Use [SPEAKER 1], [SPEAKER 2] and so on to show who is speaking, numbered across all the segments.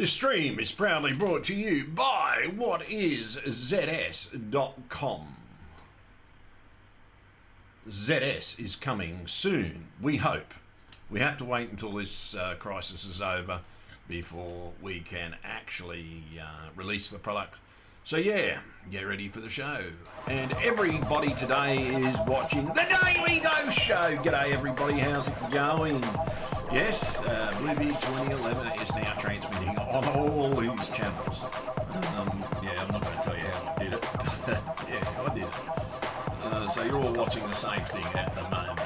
[SPEAKER 1] This stream is proudly brought to you by whatisZS.com. ZS is coming soon, we hope. We have to wait until this crisis is over before we can actually release the product. So yeah, get ready for the show. And everybody today is watching The Daily Dose Show. G'day everybody, how's it going? Yes, Bluebeard 2011 is now transmitting on all these channels. Yeah, I'm not going to tell you how I did it. Yeah, I did it. So you're all watching the same thing at the moment.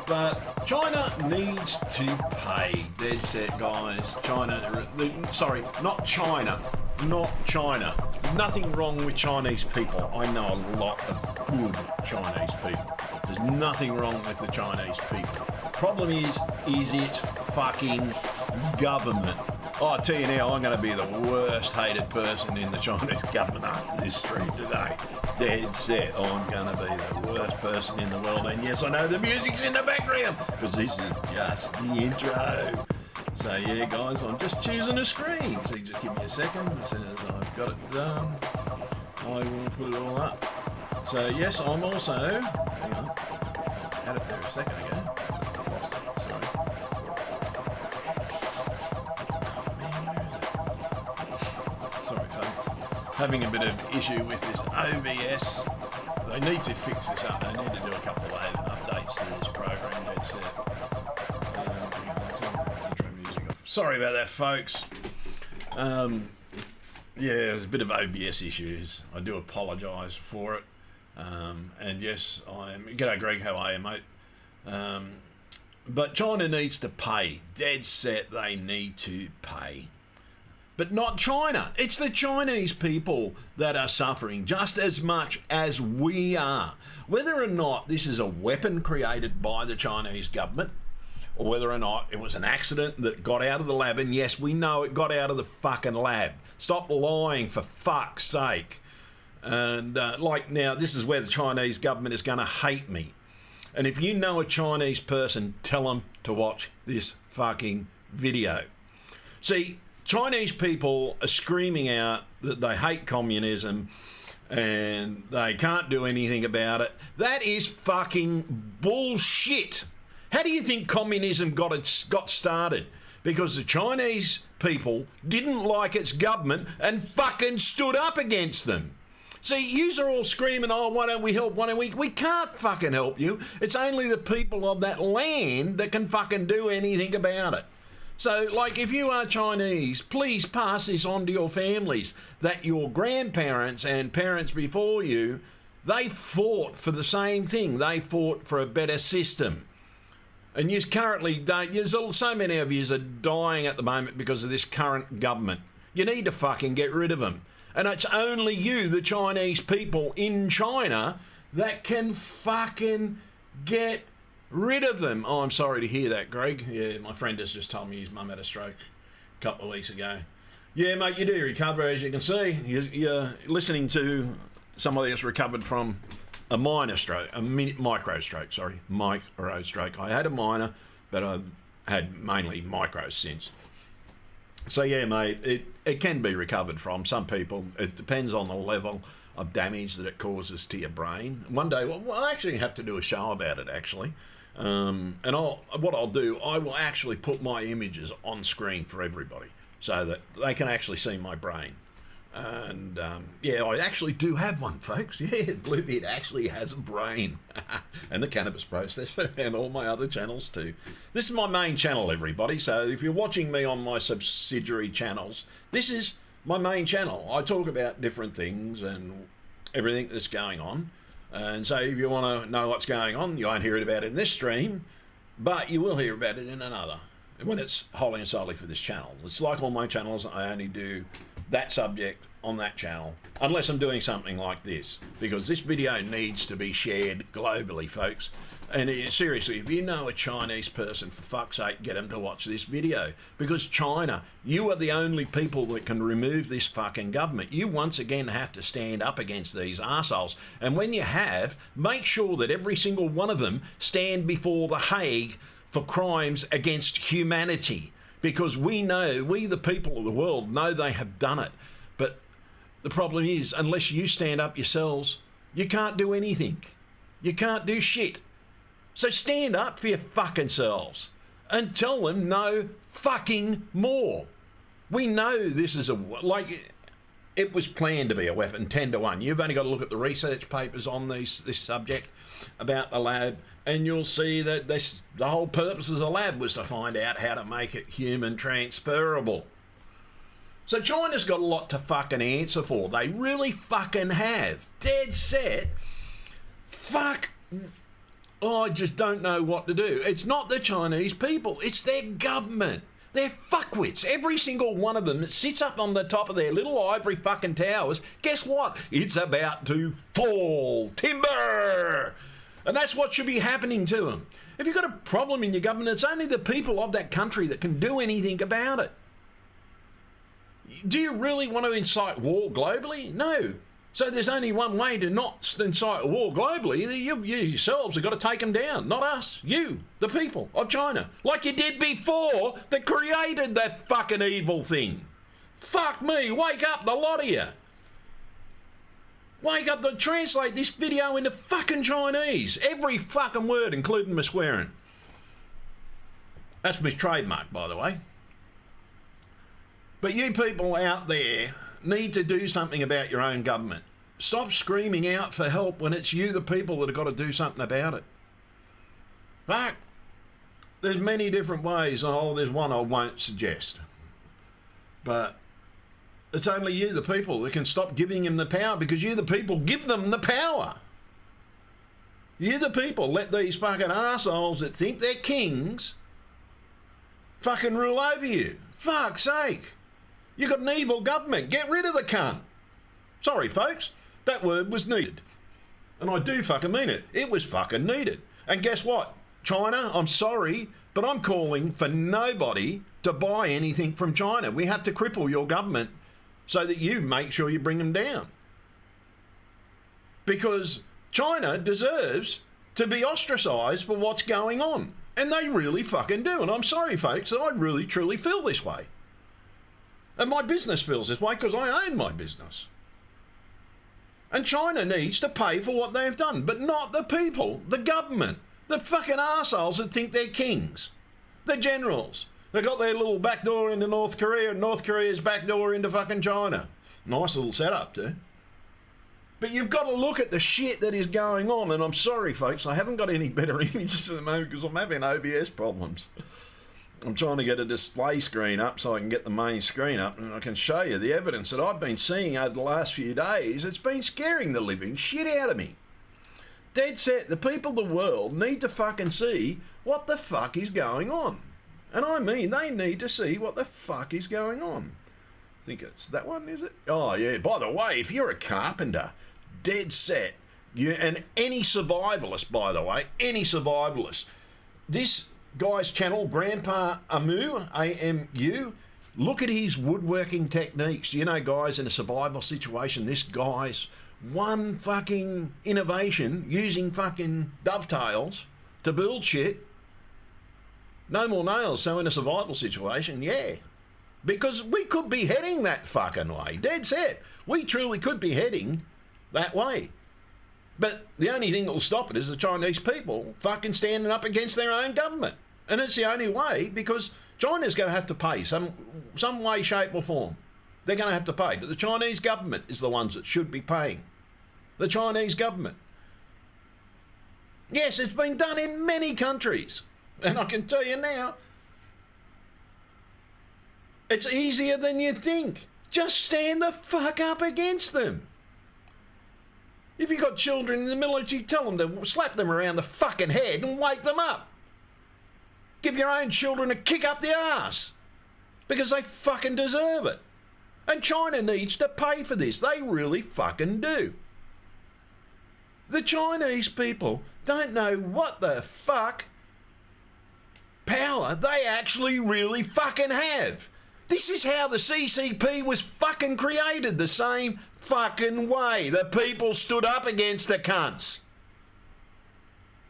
[SPEAKER 1] But China needs to pay. Dead set, guys. Sorry, not China. Not China. Nothing wrong with Chinese people. I know a lot of good Chinese people. There's nothing wrong with the Chinese people. Problem is it's fucking government. Oh, I tell you now, I'm going to be the worst hated person in the Chinese government after this stream today. Dead set, I'm going to be the worst person in the world. And yes, I know the music's in the background, because this is just the intro. So yeah, guys, I'm just choosing a screen. So just give me a second. As soon as I've got it done, I will put it all up. So yes, I'm also... Hang on. I had it there a second ago. Having a bit of issue with this OBS. They need to fix this up. They need to do a couple of updates to this program. Sorry about that, folks. Yeah, there's a bit of OBS issues. I do apologise for it. And yes, G'day, Greg. How are you, mate? But China needs to pay. Dead set, they need to pay. But not China. It's the Chinese people that are suffering just as much as we are. Whether or not this is a weapon created by the Chinese government, or whether or not it was an accident that got out of the lab, and yes, we know it got out of the fucking lab. Stop lying, for fuck's sake. And now, this is where the Chinese government is going to hate me. And if you know a Chinese person, tell them to watch this fucking video. See, Chinese people are screaming out that they hate communism and they can't do anything about it. That is fucking bullshit. How do you think communism got started? Because the Chinese people didn't like its government and fucking stood up against them. See, yous are all screaming, oh, why don't we help, why don't we? We can't fucking help you. It's only the people of that land that can fucking do anything about it. So, if you are Chinese, please pass this on to your families, that your grandparents and parents before you, they fought for the same thing. They fought for a better system. And you currently don't, so many of you are dying at the moment because of this current government. You need to fucking get rid of them. And it's only you, the Chinese people in China, that can fucking get rid of them. Oh, I'm sorry to hear that, Greg. Yeah, my friend has just told me his mum had a stroke a couple of weeks ago. Yeah, mate, you do recover, as you can see. You're listening to somebody that's recovered from a minor stroke, micro stroke. I had a minor, but I've had mainly micros since. So yeah, mate, it can be recovered from. Some people, it depends on the level of damage that it causes to your brain. One day, I actually have to do a show about it, actually. And what I'll do, I will actually put my images on screen for everybody so that they can actually see my brain. And yeah, I actually do have one, folks. Yeah, Bluebeard actually has a brain. And the Cannabis Processor and all my other channels too. This is my main channel, everybody. So if you're watching me on my subsidiary channels, this is my main channel. I talk about different things and everything that's going on. And so if you want to know what's going on, you won't hear about it in this stream, but you will hear about it in another, when it's wholly and solely for this channel. It's like all my channels, I only do that subject on that channel, unless I'm doing something like this, because this video needs to be shared globally, folks. And seriously, if you know a Chinese person, for fuck's sake, get them to watch this video. Because China, you are the only people that can remove this fucking government. You once again have to stand up against these arseholes. And when you have, make sure that every single one of them stand before the Hague for crimes against humanity. because we know, we the people of the world know they have done it. But the problem is, unless you stand up yourselves, you can't do anything. You can't do shit. So stand up for your fucking selves and tell them no fucking more. We know this is it was planned to be a weapon, 10-1. You've only got to look at the research papers on this subject about the lab, and you'll see that the whole purpose of the lab was to find out how to make it human transferable. So China's got a lot to fucking answer for. They really fucking have. Dead set. Fuck. Oh, I just don't know what to do. It's not the Chinese people. It's their government. They're fuckwits. Every single one of them that sits up on the top of their little ivory fucking towers, guess what? It's about to fall. Timber! And that's what should be happening to them. If you've got a problem in your government, it's only the people of that country that can do anything about it. Do you really want to incite war globally? No. So there's only one way to not incite a war globally. You yourselves have got to take them down, not us. You, the people of China. Like you did before that created that fucking evil thing. Fuck me, wake up, the lot of you. Wake up to translate this video into fucking Chinese. Every fucking word, including my swearing. That's my trademark, by the way. But you people out there need to do something about your own government. Stop screaming out for help when it's you, the people, that have got to do something about it. Fuck. There's many different ways. Oh, there's one I won't suggest. But it's only you, the people, that can stop giving them the power, because you, the people, give them the power. You, the people, let these fucking arseholes that think they're kings fucking rule over you. Fuck's sake. You got an evil government. Get rid of the cunt. Sorry, folks. That word was needed. And I do fucking mean it. It was fucking needed. And guess what? China, I'm sorry, but I'm calling for nobody to buy anything from China. We have to cripple your government so that you make sure you bring them down. Because China deserves to be ostracised for what's going on. And they really fucking do. And I'm sorry, folks, that I really, truly feel this way. And my business feels this way because I own my business. And China needs to pay for what they've done, but not the people, the government, the fucking arseholes that think they're kings, the generals. They got their little back door into North Korea and North Korea's back door into fucking China. Nice little setup too. But you've got to look at the shit that is going on, and I'm sorry, folks, I haven't got any better images at the moment because I'm having OBS problems. I'm trying to get a display screen up so I can get the main screen up and I can show you the evidence that I've been seeing over the last few days. It's been scaring the living shit out of me. Dead set, the people of the world need to fucking see what the fuck is going on. And I mean, they need to see what the fuck is going on. I think it's that one, is it? Oh, yeah. By the way, if you're a carpenter, dead set, and any survivalist, by the way, any survivalist, this guy's channel, Grandpa Amu, A-M-U, look at his woodworking techniques. You know, guys, in a survival situation, this guy's one fucking innovation using fucking dovetails to build shit. No more nails, so in a survival situation, yeah. Because we could be heading that fucking way, dead set. We truly could be heading that way. But the only thing that will stop it is the Chinese people fucking standing up against their own government. And it's the only way, because China's going to have to pay some way, shape or form. They're going to have to pay. But the Chinese government is the ones that should be paying. The Chinese government. Yes, it's been done in many countries. And I can tell you now, it's easier than you think. Just stand the fuck up against them. If you've got children in the military, tell them to slap them around the fucking head and wake them up. Give your own children a kick up the arse. Because they fucking deserve it. And China needs to pay for this. They really fucking do. The Chinese people don't know what the fuck power they actually really fucking have. This is how the CCP was fucking created, the same fucking way. The people stood up against the cunts.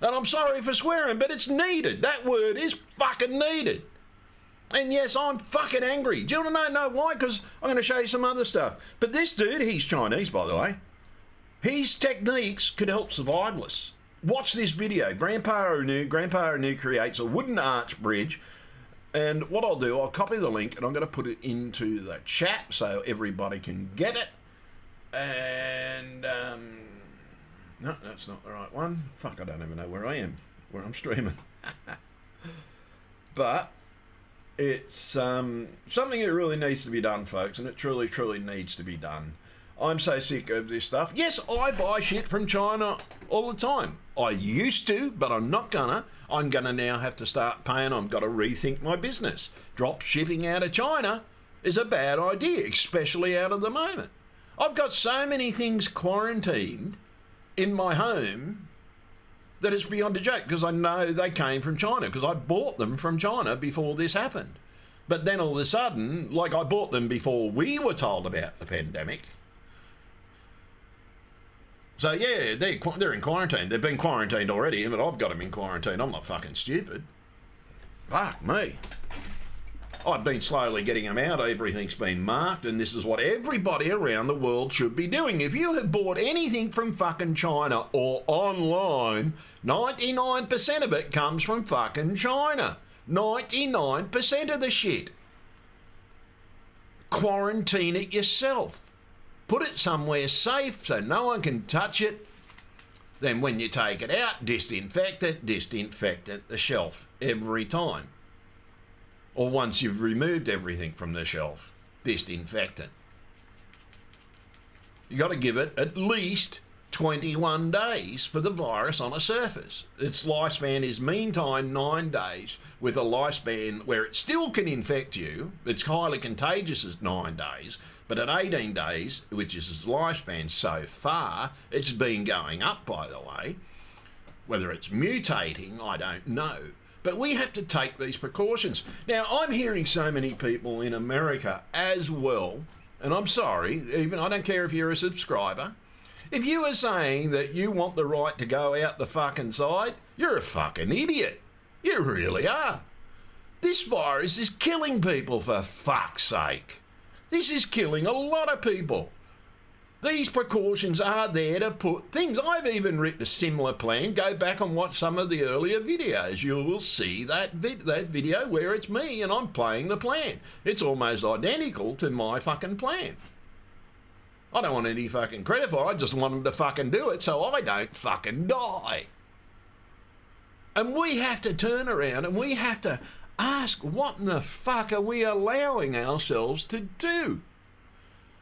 [SPEAKER 1] And I'm sorry for swearing, but it's needed. That word is fucking needed. And yes, I'm fucking angry. Do you want to know why? Because I'm going to show you some other stuff. But this dude, he's Chinese, by the way. His techniques could help survivalists. Watch this video. Grandpa Anu creates a wooden arch bridge. And what I'll do, I'll copy the link and I'm going to put it into the chat so everybody can get it. And, no, that's not the right one. Fuck, I don't even know where I am, where I'm streaming. But it's something that really needs to be done, folks, and it truly, truly needs to be done. I'm so sick of this stuff. Yes, I buy shit from China all the time. I used to, but I'm not gonna. I'm gonna now have to start paying. I've got to rethink my business. Drop shipping out of China is a bad idea, especially out of the moment. I've got so many things quarantined in my home that it's beyond a joke, because I know they came from China, because I bought them from China before this happened. But then all of a sudden, like I bought them before we were told about the pandemic. So yeah, they're in quarantine. They've been quarantined already, but I've got them in quarantine. I'm not fucking stupid. Fuck me. I've been slowly getting them out. Everything's been marked, and this is what everybody around the world should be doing. If you have bought anything from fucking China or online, 99% of it comes from fucking China. 99% of the shit. Quarantine it yourself. Put it somewhere safe so no one can touch it. Then when you take it out, disinfect it the shelf every time. Or once you've removed everything from the shelf, disinfect it. You got to give it at least 21 days for the virus on a surface. Its lifespan is meantime 9 days, with a lifespan where it still can infect you. It's highly contagious at 9 days, but at 18 days, which is its lifespan so far, it's been going up, by the way. Whether it's mutating, I don't know. But we have to take these precautions. Now, I'm hearing so many people in America as well, and I'm sorry, even I don't care if you're a subscriber. If you are saying that you want the right to go out the fucking side, you're a fucking idiot. You really are. This virus is killing people, for fuck's sake. This is killing a lot of people. These precautions are there to put things. I've even written a similar plan. Go back and watch some of the earlier videos. You will see that video where it's me and I'm playing the plan. It's almost identical to my fucking plan. I don't want any fucking credit for it. I just want them to fucking do it so I don't fucking die. And we have to turn around and we have to ask, what in the fuck are we allowing ourselves to do?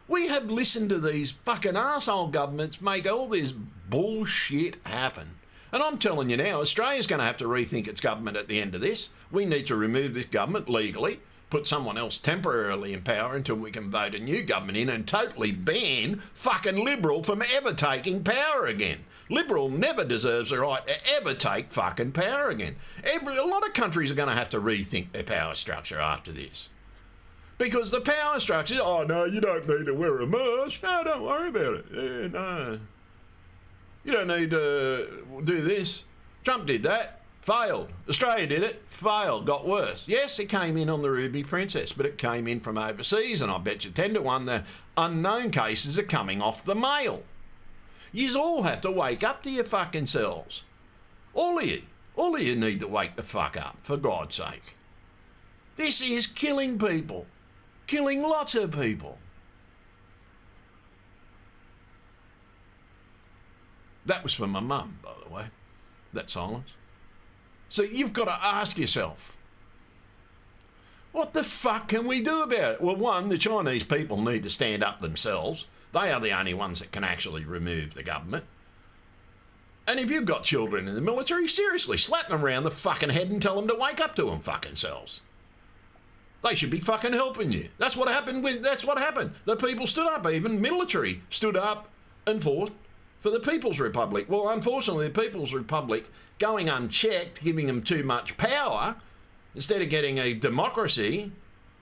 [SPEAKER 1] We have listened to these fucking arsehole governments make all this bullshit happen. And I'm telling you now, Australia's going to have to rethink its government at the end of this. We need to remove this government legally, put someone else temporarily in power until we can vote a new government in, and totally ban fucking Liberal from ever taking power again. Liberal never deserves the right to ever take fucking power again. A lot of countries are going to have to rethink their power structure after this. Because the power structure, oh no, you don't need to wear a mask. No, don't worry about it. Yeah, no. You don't need to do this. Trump did that. Failed. Australia did it. Failed. Got worse. Yes, it came in on the Ruby Princess, but it came in from overseas, and I bet you 10 to 1 the unknown cases are coming off the mail. Yous all have to wake up to your fucking selves. All of you. All of you need to wake the fuck up, for God's sake. This is killing people. Killing lots of people. That was for my mum, by the way, that silence. So you've got to ask yourself, what the fuck can we do about it? Well, one, the Chinese people need to stand up themselves. They are the only ones that can actually remove the government. And if you've got children in the military, seriously, slap them around the fucking head and tell them to wake up to them fucking selves. They should be fucking helping you. That's what happened. The people stood up. Even military stood up and fought for the People's Republic. Well, unfortunately, the People's Republic, going unchecked, giving them too much power, instead of getting a democracy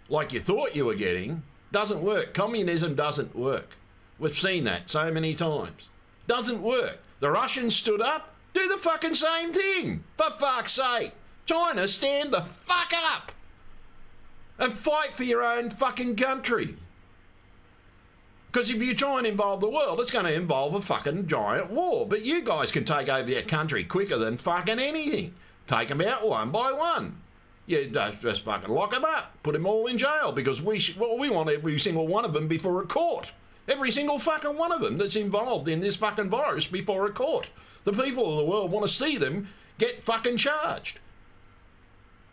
[SPEAKER 1] like you thought you were getting, doesn't work. Communism doesn't work. We've seen that so many times. Doesn't work. The Russians stood up. Do the fucking same thing. For fuck's sake. China, stand the fuck up. and fight for your own fucking country. Because if you try and involve the world, it's going to involve a fucking giant war. But you guys can take over your country quicker than fucking anything. Take them out one by one. You just fucking lock them up. Put them all in jail because we want every single one of them before a court. Every single fucking one of them that's involved in this fucking virus before a court. The people of the world want to see them get fucking charged.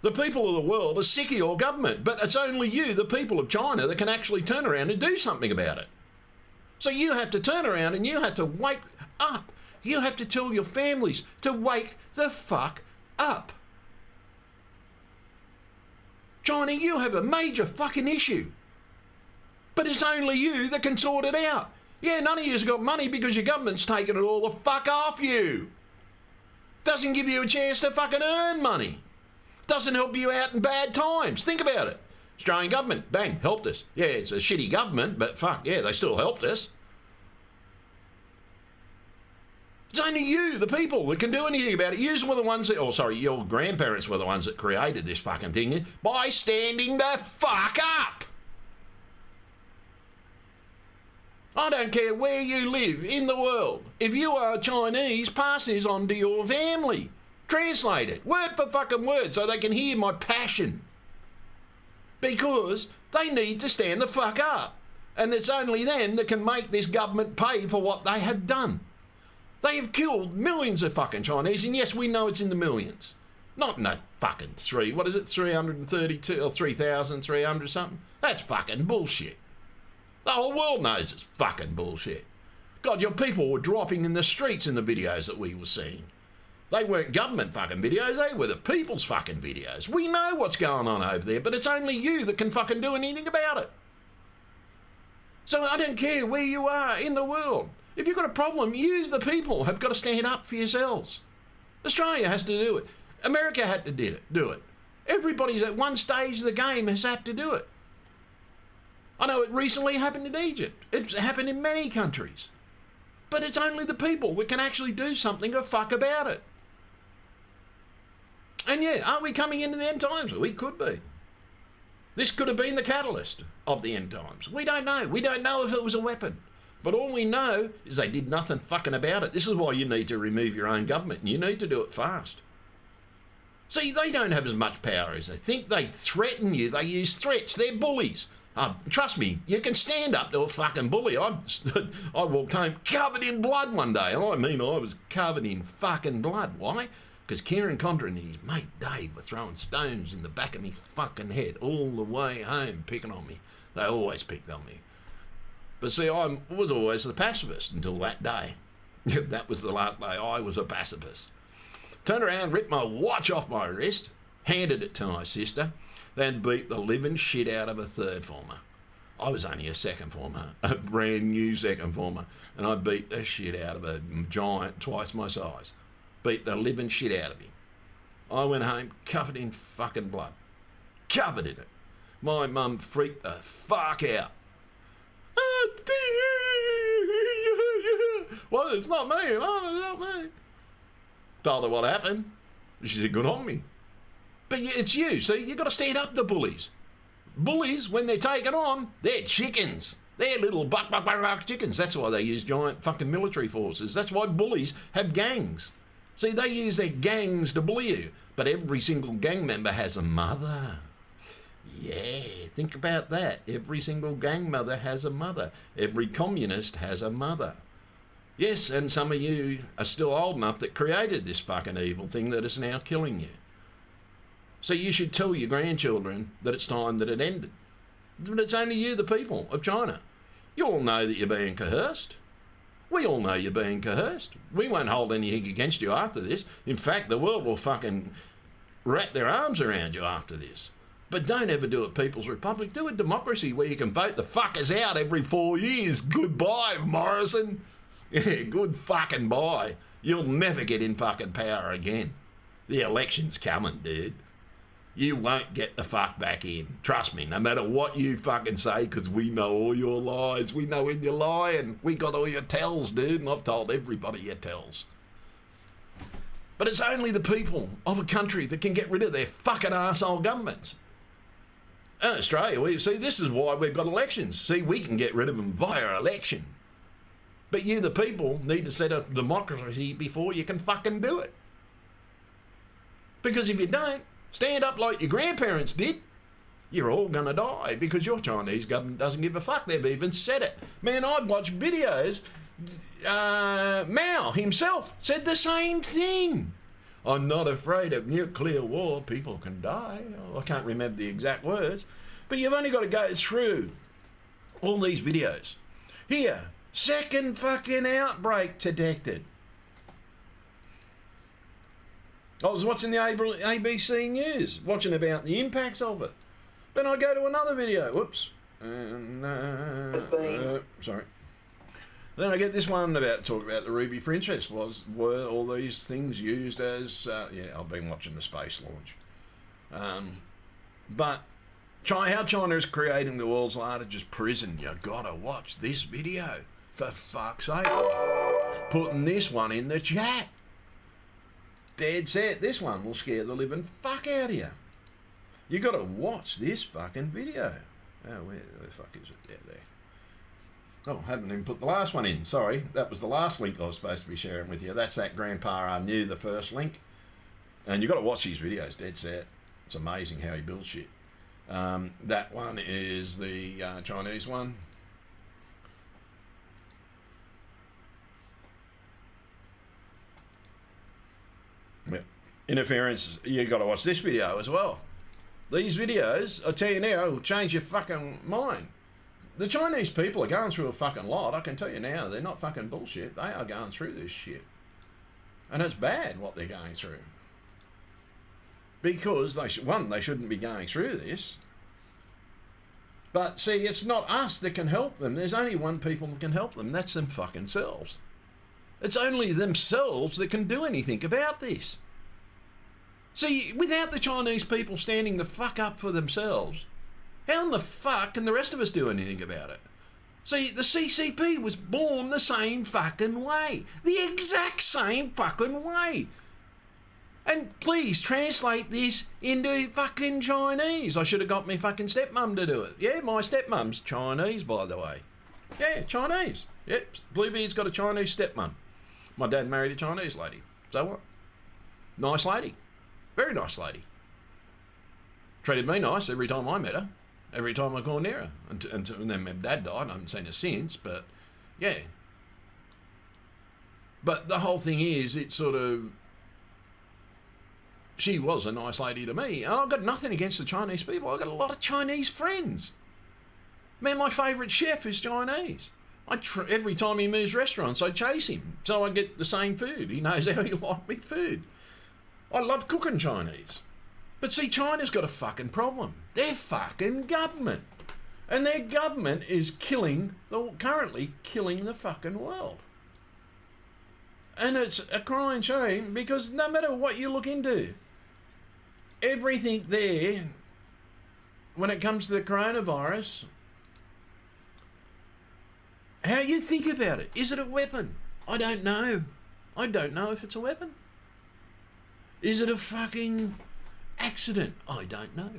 [SPEAKER 1] The people of the world are sick of your government, but it's only you, the people of China, that can actually turn around and do something about it. So you have to turn around and you have to wake up. You have to tell your families to wake the fuck up. China, you have a major fucking issue. But it's only you that can sort it out. Yeah, none of you's got money because your government's taking it all the fuck off you. Doesn't give you a chance to fucking earn money. Doesn't help you out in bad times. Think about it. Australian government, bang, helped us. Yeah, it's a shitty government, but fuck, yeah, they still helped us. It's only you, the people, that can do anything about it. You were the ones that, your grandparents were the ones that created this fucking thing by standing the fuck up. I don't care where you live in the world. If you are Chinese, pass this on to your family. Translate it, word for fucking word, so they can hear my passion. Because they need to stand the fuck up. And it's only them that can make this government pay for what they have done. They have killed millions of fucking Chinese, and yes, we know it's in the millions. Not in the fucking 332 or 3,300 something? That's fucking bullshit. The whole world knows it's fucking bullshit. God, your people were dropping in the streets in the videos that we were seeing. They weren't government fucking videos, they were the people's fucking videos. We know what's going on over there, but it's only you that can fucking do anything about it. So I don't care where you are in the world. If you've got a problem, you, the people, have got to stand up for yourselves. Australia has to do it. America had to do it. Everybody's at one stage of the game has had to do it. I know it recently happened in Egypt. It's happened in many countries. But it's only the people that can actually do something a fuck about it. And yeah, are we coming into the end times? We could be. This could have been the catalyst of the end times. We don't know. We don't know if it was a weapon. But all we know is they did nothing fucking about it. This is why you need to remove your own government, and you need to do it fast. See, they don't have as much power as they think. They threaten you. They use threats. They're bullies. Trust me, you can stand up to a fucking bully. I walked home covered in blood one day. I mean, I was covered in fucking blood. Why? Because Kieran Condren and his mate Dave were throwing stones in the back of me fucking head all the way home, picking on me. They always picked on me. But see, I was always the pacifist until that day. That was the last day I was a pacifist. Turned around, ripped my watch off my wrist, handed it to my sister, then beat the living shit out of a third former. I was only a second former, a brand new second former, and I beat the shit out of a giant twice my size. Beat the living shit out of him. I went home covered in fucking blood. Covered in it. My mum freaked the fuck out. Well, it's not me. Oh, it's not me. Told her what happened. She said, good on me. But it's you. See, you got to stand up to bullies. Bullies, when they're taken on, they're chickens. They're little buck chickens. That's why they use giant fucking military forces. That's why bullies have gangs. See, they use their gangs to bully you. But every single gang member has a mother. Yeah, think about that. Every single gang mother has a mother. Every communist has a mother. Yes, and some of you are still old enough that created this fucking evil thing that is now killing you. So you should tell your grandchildren that it's time that it ended. But it's only you, the people of China. You all know that you're being coerced. We all know you're being coerced. We won't hold anything against you after this. In fact, the world will fucking wrap their arms around you after this. But don't ever do a People's Republic. Do a democracy where you can vote the fuckers out every 4 years. Goodbye, Morrison. Yeah, good fucking bye. You'll never get in fucking power again. The election's coming, dude. You won't get the fuck back in. Trust me, no matter what you fucking say, because we know all your lies. We know when you're lying. We got all your tells, dude, and I've told everybody your tells. But it's only the people of a country that can get rid of their fucking arsehole governments. Australia, this is why we've got elections. See, we can get rid of them via election. But you, the people, need to set up democracy before you can fucking do it. Because if you don't, stand up like your grandparents did, you're all going to die because your Chinese government doesn't give a fuck. They've even said it. Man, I've watched videos. Mao himself said the same thing. I'm not afraid of nuclear war. People can die. I can't remember the exact words. But you've only got to go through all these videos. Here, second fucking outbreak detected. I was watching the ABC News, watching about the impacts of it. Then I go to another video. Whoops. Sorry. Then I get this one talk about the Ruby Princess. Were all these things used as... I've been watching the space launch. But how China is creating the world's largest prison. You gotta watch this video. For fuck's sake. Putting this one in the chat. Dead set. This one will scare the living fuck out of you. You got to watch this fucking video. Oh, where the fuck is it? Yeah, there. Oh, I haven't even put the last one in. Sorry, that was the last link I was supposed to be sharing with you. That's that Grandpa I Knew, the first link. And you got to watch these videos, dead set. It's amazing how he builds shit. That one is the Chinese one. Yeah. Interference, you got to watch this video as well. These videos, I tell you now, will change your fucking mind. The Chinese people are going through a fucking lot. I can tell you now, they're not fucking bullshit. They are going through this shit. And it's bad what they're going through. Because, they shouldn't be going through this. But, see, it's not us that can help them. There's only one people that can help them. That's them fucking selves. It's only themselves that can do anything about this. See, without the Chinese people standing the fuck up for themselves, how in the fuck can the rest of us do anything about it? See, the CCP was born the same fucking way. The exact same fucking way. And please translate this into fucking Chinese. I should have got my fucking stepmum to do it. Yeah, my stepmum's Chinese, by the way. Yeah, Chinese. Yep, Bluebeard's got a Chinese stepmum. My dad married a Chinese lady. So what? Nice lady. Very nice lady. Treated me nice every time I met her. Every time I go near her. And then my dad died. I haven't seen her since, but yeah. But the whole thing is, it's sort of... She was a nice lady to me. And I've got nothing against the Chinese people. I've got a lot of Chinese friends. Man, my favourite chef is Chinese. Every time he moves restaurants, I chase him. So I get the same food. He knows how you like me food. I love cooking Chinese. But see, China's got a fucking problem. Their fucking government. And their government is currently killing the fucking world. And it's a crying shame because no matter what you look into, everything there, when it comes to the coronavirus, how you think about it. Is it a weapon? I don't know. I don't know if it's a weapon. Is it a fucking accident? I don't know.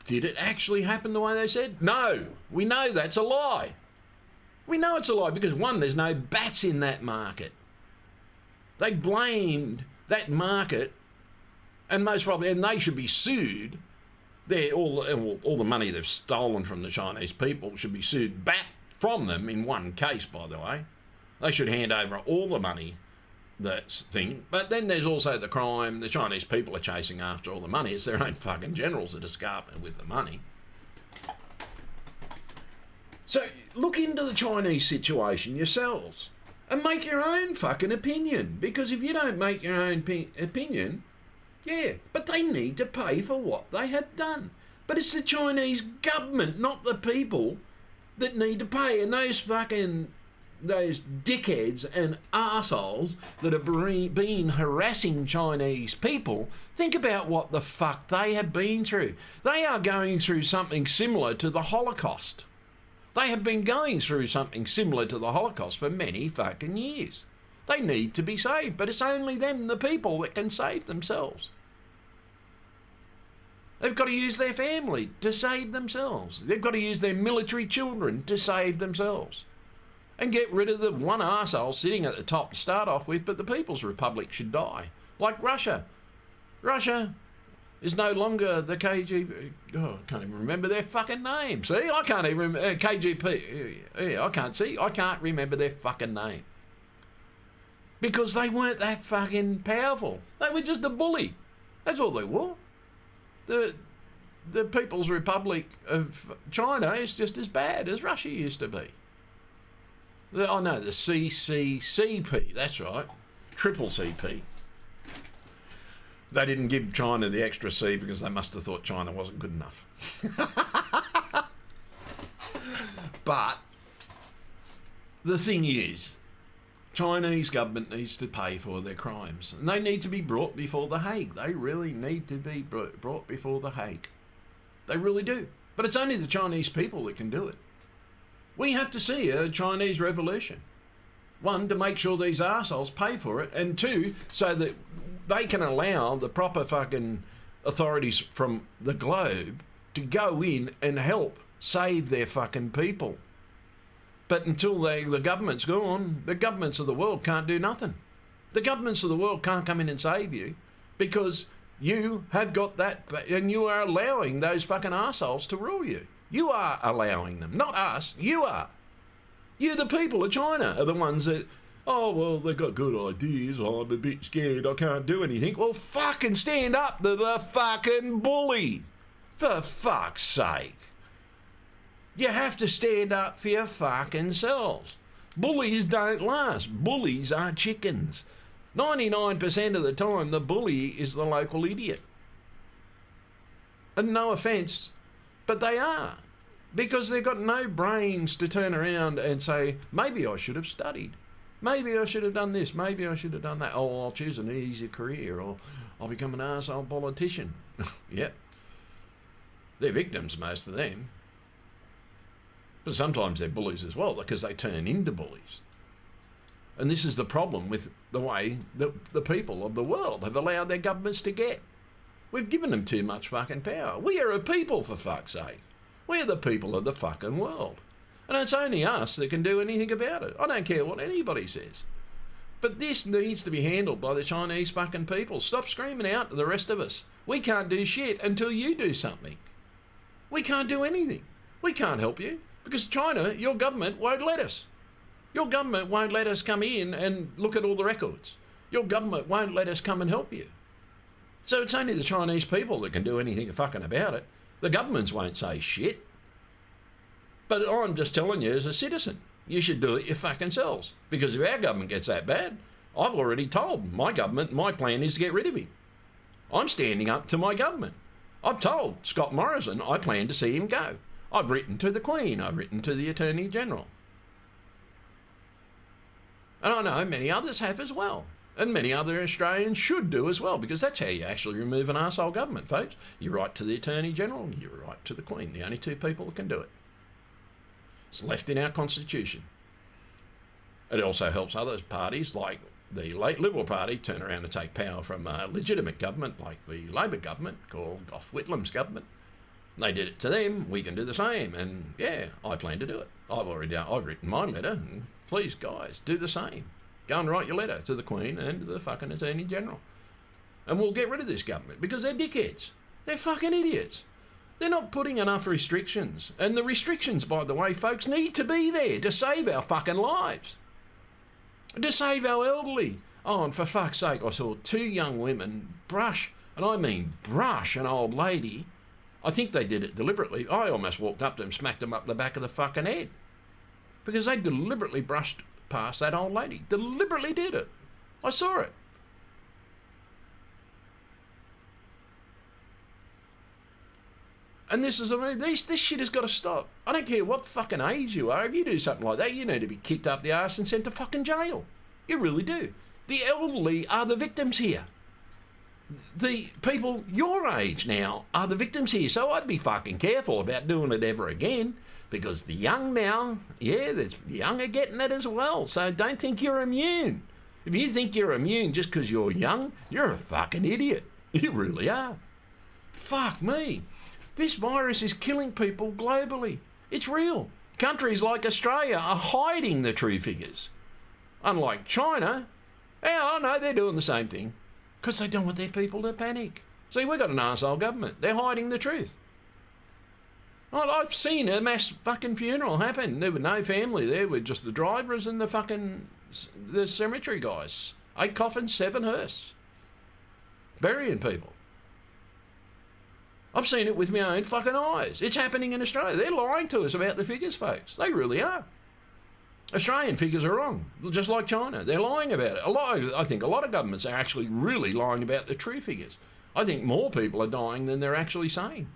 [SPEAKER 1] Did it actually happen the way they said? No. We know that's a lie. We know it's a lie because, one, there's no bats in that market. They blamed that market, and most probably, and they should be sued. All the money they've stolen from the Chinese people should be sued back from them in one case, by the way. They should hand over all the money. That's thing. But then there's also the crime. The Chinese people are chasing after all the money. It's their own fucking generals that are scarping with the money. So look into the Chinese situation yourselves and make your own fucking opinion. Because if you don't make your own opinion, yeah, but they need to pay for what they have done. But it's the Chinese government, not the people, that need to pay. And those dickheads and arseholes that have been harassing Chinese people, think about what the fuck they have been through. They are going through something similar to the Holocaust. They have been going through something similar to the Holocaust for many fucking years. They need to be saved, but it's only them, the people, that can save themselves. They've got to use their family to save themselves. They've got to use their military children to save themselves. And get rid of the one arsehole sitting at the top to start off with, but the People's Republic should die. Like Russia. Russia is no longer the KGB. Oh, I can't even remember their fucking name. See, I can't even remember. KGB. Yeah, I can't remember their fucking name. Because they weren't that fucking powerful. They were just a bully. That's all they were. The People's Republic of China is just as bad as Russia used to be. The CCCP, that's right. Triple CP. They didn't give China the extra C because they must have thought China wasn't good enough. But the thing is, Chinese government needs to pay for their crimes. And they need to be brought before the Hague. They really need to be brought before the Hague. They really do. But it's only the Chinese people that can do it. We have to see a Chinese revolution. One, to make sure these arseholes pay for it. And two, so that they can allow the proper fucking authorities from the globe to go in and help save their fucking people. But until the government's gone, the governments of the world can't do nothing. The governments of the world can't come in and save you because you have got that, and you are allowing those fucking arseholes to rule you. You are allowing them, not us. You are. You, the people of China, are the ones that, oh, well, they've got good ideas. Oh, I'm a bit scared. I can't do anything. Well, fucking stand up to the fucking bully. For fuck's sake. You have to stand up for your fucking selves. Bullies don't last. Bullies are chickens. 99% of the time, the bully is the local idiot. And no offence, but they are. Because they've got no brains to turn around and say, maybe I should have studied. Maybe I should have done this. Maybe I should have done that. Oh, I'll choose an easier career, or I'll become an arsehole politician. Yep. They're victims, most of them. But sometimes they're bullies as well, because they turn into bullies. And this is the problem with the way the people of the world have allowed their governments to get. We've given them too much fucking power. We are a people, for fuck's sake. We're the people of the fucking world. And it's only us that can do anything about it. I don't care what anybody says. But this needs to be handled by the Chinese fucking people. Stop screaming out to the rest of us. We can't do shit until you do something. We can't do anything. We can't help you. Because China, your government, won't let us. Your government won't let us come in and look at all the records. Your government won't let us come and help you. So it's only the Chinese people that can do anything fucking about it. The governments won't say shit. But I'm just telling you as a citizen, you should do it your fucking selves. Because if our government gets that bad, I've already told my government my plan is to get rid of him. I'm standing up to my government. I've told Scott Morrison I plan to see him go. I've written to the Queen. I've written to the Attorney General. And I know many others have as well. And many other Australians should do as well, because that's how you actually remove an arsehole government, folks. You write to the Attorney General, you write to the Queen. The only two people that can do it. It's left in our Constitution. It also helps other parties, like the late Liberal Party, turn around and take power from a legitimate government, like the Labor government, called Gough Whitlam's government. They did it to them, we can do the same, and yeah, I plan to do it. I've written my letter, and please, guys, do the same. Go and write your letter to the Queen and to the fucking Attorney General. And we'll get rid of this government, because they're dickheads. They're fucking idiots. They're not putting enough restrictions. And the restrictions, by the way, folks, need to be there to save our fucking lives. To save our elderly. Oh, and for fuck's sake, I saw two young women brush, and I mean brush, an old lady. I think they did it deliberately. I almost walked up to them, smacked them up the back of the fucking head. Because they deliberately brushed past that old lady. Deliberately did it. I saw it. And this shit has got to stop. I don't care what fucking age you are. If you do something like that, you need to be kicked up the arse and sent to fucking jail. You really do. The elderly are the victims here. The people your age now are the victims here. So I'd be fucking careful about doing it ever again, because the young now, yeah, the young are getting it as well. So don't think you're immune. If you think you're immune just because you're young, you're a fucking idiot. You really are. fuck me. This virus is killing people globally. It's real. Countries like Australia are hiding the true figures. Unlike China, yeah, I know they're doing the same thing because they don't want their people to panic. See, we've got an arsehole government. They're hiding the truth. I've seen a mass fucking funeral happen. There were no family there, with just the drivers and the cemetery guys. 8 coffins, 7 hearses. Burying people. I've seen it with my own fucking eyes. It's happening in Australia. They're lying to us about the figures, folks. They really are. Australian figures are wrong, just like China. They're lying about it. I think a lot of governments are actually really lying about the true figures. I think more people are dying than they're actually saying.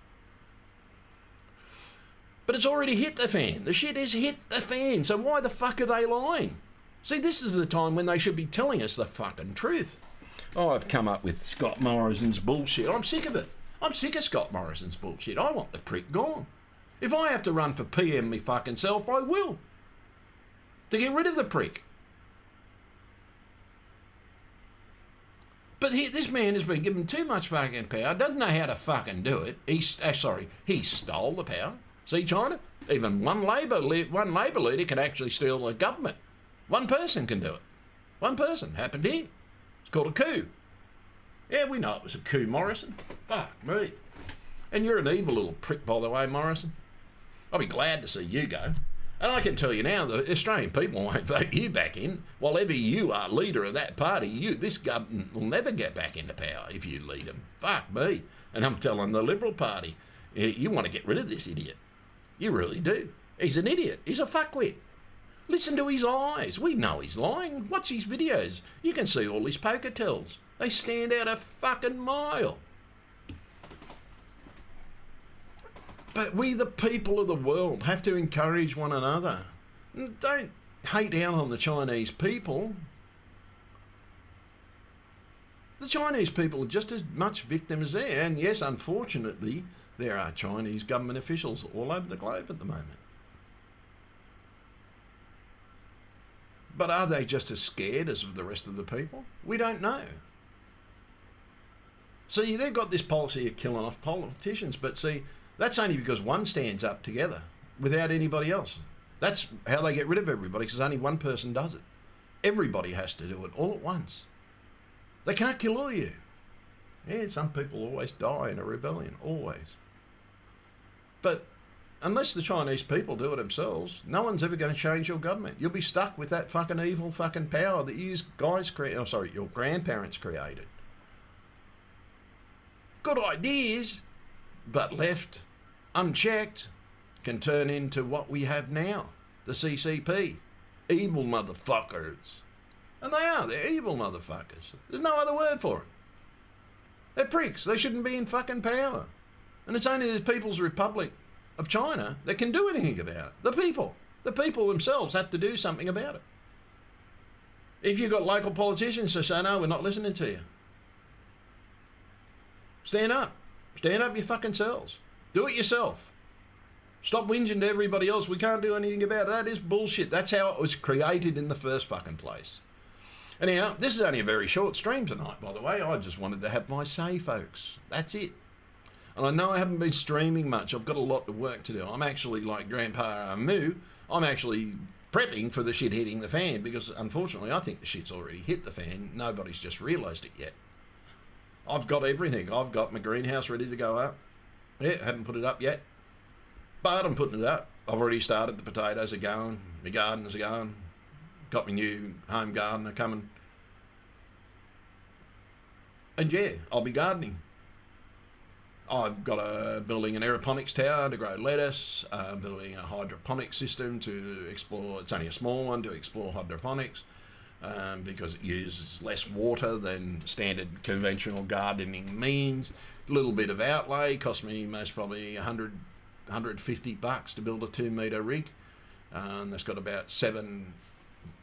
[SPEAKER 1] But it's already hit the fan. The shit has hit the fan. So why the fuck are they lying? See, this is the time when they should be telling us the fucking truth. Oh, I've come up with Scott Morrison's bullshit. I'm sick of it. I'm sick of Scott Morrison's bullshit. I want the prick gone. If I have to run for PM me fucking self, I will. To get rid of the prick. But this man has been given too much fucking power, doesn't know how to fucking do it. He stole the power. See, China? Even one Labor leader can actually steal the government. One person can do it. One person. Happened here. It's called a coup. Yeah, we know it was a coup, Morrison. Fuck me. And you're an evil little prick, by the way, Morrison. I'll be glad to see you go. And I can tell you now, the Australian people won't vote you back in. While ever you are leader of that party, this government will never get back into power if you lead them. Fuck me. And I'm telling the Liberal Party, you want to get rid of this idiot. You really do. He's an idiot. He's a fuckwit. Listen to his eyes. We know he's lying. Watch his videos. You can see all his poker tells. They stand out a fucking mile. But we, the people of the world, have to encourage one another. Don't hate out on the Chinese people. The Chinese people are just as much victims there. And yes, unfortunately, there are Chinese government officials all over the globe at the moment. But are they just as scared as the rest of the people? We don't know. See, they've got this policy of killing off politicians, but see, that's only because one stands up together without anybody else. That's how they get rid of everybody, because only one person does it. Everybody has to do it all at once. They can't kill all of you. Yeah, some people always die in a rebellion, always. But unless the Chinese people do it themselves, no one's ever going to change your government. You'll be stuck with that fucking evil fucking power that your grandparents created. Good ideas, but left unchecked, can turn into what we have now, the CCP. Evil motherfuckers. And they are, they're evil motherfuckers. There's no other word for it. They're pricks. They shouldn't be in fucking power. And it's only the People's Republic of China that can do anything about it. The people. The people themselves have to do something about it. If you've got local politicians who say, no, we're not listening to you. Stand up. Stand up your fucking selves. Do it yourself. Stop whinging to everybody else. We can't do anything about it. That is bullshit. That's how it was created in the first fucking place. Anyhow, this is only a very short stream tonight, by the way. I just wanted to have my say, folks. That's it. And I know I haven't been streaming much. I've got a lot of work to do. I'm actually like Grandpa Moo. I'm actually prepping for the shit hitting the fan because, unfortunately, I think the shit's already hit the fan. Nobody's just realised it yet. I've got everything. I've got my greenhouse ready to go up. Yeah, haven't put it up yet. But I'm putting it up. I've already started. The potatoes are going. My gardens are going. Got my new home gardener coming. And yeah, I'll be gardening. I've got building an aeroponics tower to grow lettuce, building a hydroponic system to explore, it's only a small one, to explore hydroponics because it uses less water than standard conventional gardening means. A little bit of outlay, cost me most probably $150 to build a 2 metre rig. That's got about 7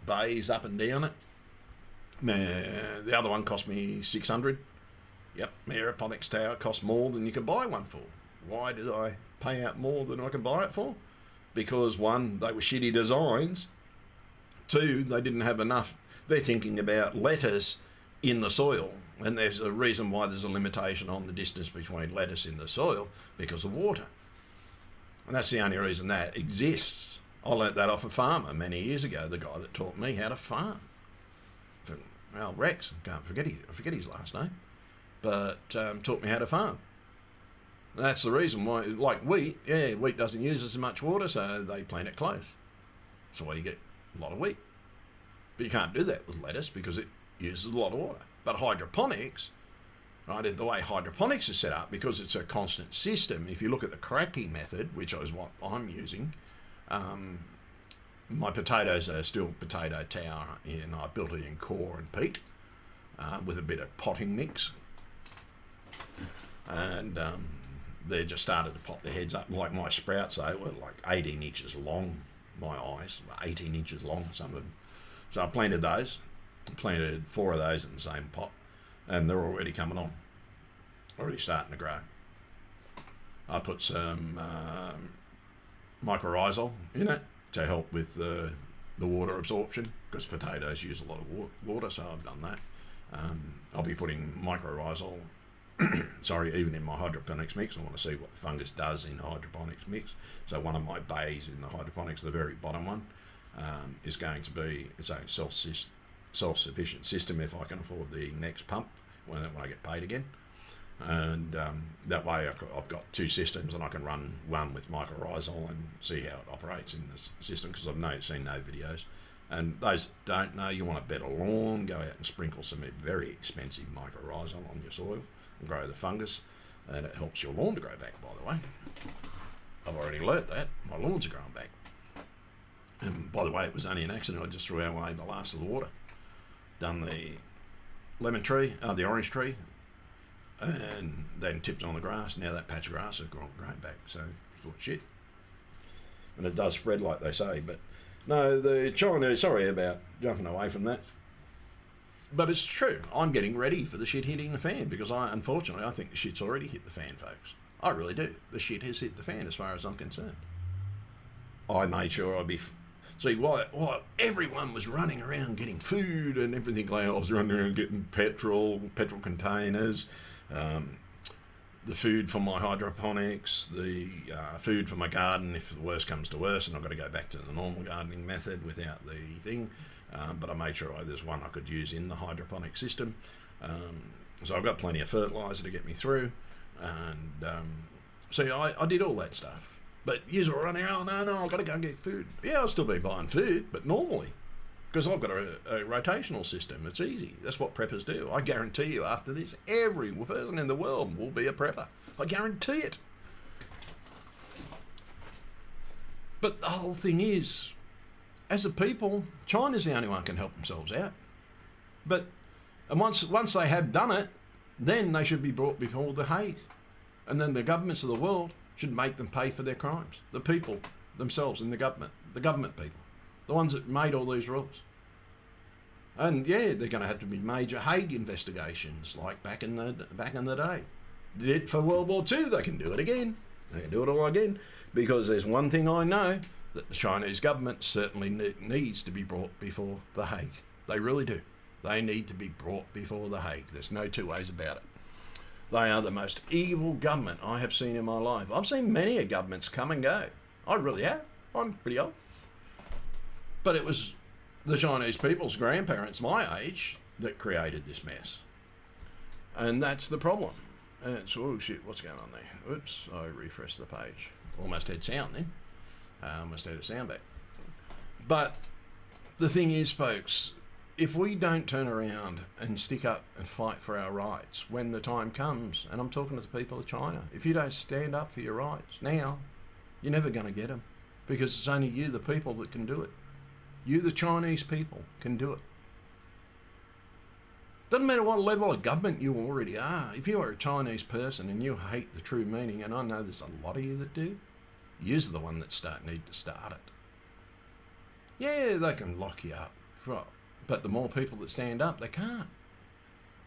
[SPEAKER 1] bays up and down it. The other one cost me $600. Yep, my aeroponics tower cost more than you can buy one for. Why did I pay out more than I can buy it for? Because 1, they were shitty designs. 2, they didn't have enough. They're thinking about lettuce in the soil. And there's a reason why there's a limitation on the distance between lettuce in the soil, because of water. And that's the only reason that exists. I learnt that off a farmer many years ago, the guy that taught me how to farm. Well, Rex, I forget his last name, but taught me how to farm. And that's the reason why, like wheat, wheat doesn't use as much water, so they plant it close. That's why you get a lot of wheat. But you can't do that with lettuce because it uses a lot of water. But hydroponics, right, is the way hydroponics is set up, because it's a constant system. If you look at the Kratky method, which is what I'm using, my potatoes are still potato tower, and I built it in core and peat with a bit of potting mix. And they just started to pop their heads up. Like my sprouts, they were like 18 inches long. My eyes were 18 inches long, some of them. So I planted those. Planted 4 of those in the same pot, and they're already coming on, already starting to grow. I put some mycorrhizal in it to help with the water absorption, because potatoes use a lot of water, so I've done that. I'll be putting mycorrhizal, even in my hydroponics mix. I want to see what the fungus does in the hydroponics mix. So one of my bays in the hydroponics, the very bottom one, is going to be its own self-sufficient system if I can afford the next pump when I get paid again. And that way I've got 2 systems, and I can run one with mycorrhizal and see how it operates in this system, because I've seen no videos. And those that don't know, you want a better lawn, go out and sprinkle some very expensive mycorrhizal on your soil and grow the fungus, and it helps your lawn to grow back, by the way. I've already learnt that. My lawns are growing back. And by the way, it was only an accident. I just threw away the last of the water. Done the lemon tree, the orange tree, and then tipped on the grass. Now that patch of grass has grown back, so I thought, shit. And it does spread like they say, but no, the Chinese, sorry about jumping away from that, but it's true. I'm getting ready for the shit hitting the fan, because unfortunately I think the shit's already hit the fan, folks. I really do. The shit has hit the fan as far as I'm concerned. I made sure I'd be... See, while everyone was running around getting food and everything like that, I was running around getting petrol containers, the food for my hydroponics, the food for my garden if the worst comes to worst and I've got to go back to the normal gardening method without the thing. But I made sure there's one I could use in the hydroponic system. So I've got plenty of fertiliser to get me through. And see, I did all that stuff. But you were running around, no, I've got to go and get food. Yeah, I'll still be buying food, but normally. Because I've got a rotational system. It's easy. That's what preppers do. I guarantee you after this, every person in the world will be a prepper. I guarantee it. But the whole thing is, as a people, China's the only one who can help themselves out. And once they have done it, then they should be brought before the Hague. And then the governments of the world should make them pay for their crimes. The people themselves in the government people, the ones that made all these rules. And yeah, they're going to have to be major Hague investigations like back in the day. Did it for World War II, they can do it again. They can do it all again, because there's one thing I know, that the Chinese government certainly needs to be brought before the Hague. They really do. They need to be brought before the Hague. There's no 2 ways about it. They are the most evil government I have seen in my life. I've seen many governments come and go. I really have. I'm pretty old. But it was the Chinese people's grandparents, my age, that created this mess. And that's the problem. And it's, oh shit, what's going on there? Oops, I refreshed the page. Almost had sound then. Almost had a sound back. But the thing is, folks, if we don't turn around and stick up and fight for our rights when the time comes, and I'm talking to the people of China, if you don't stand up for your rights now, you're never going to get them, because it's only you, the people, that can do it. You, the Chinese people, can do it. Doesn't matter what level of government you already are. If you are a Chinese person and you hate the true meaning, and I know there's a lot of you that do, you're the one that need to start it. Yeah, they can lock you up, right? But the more people that stand up, they can't.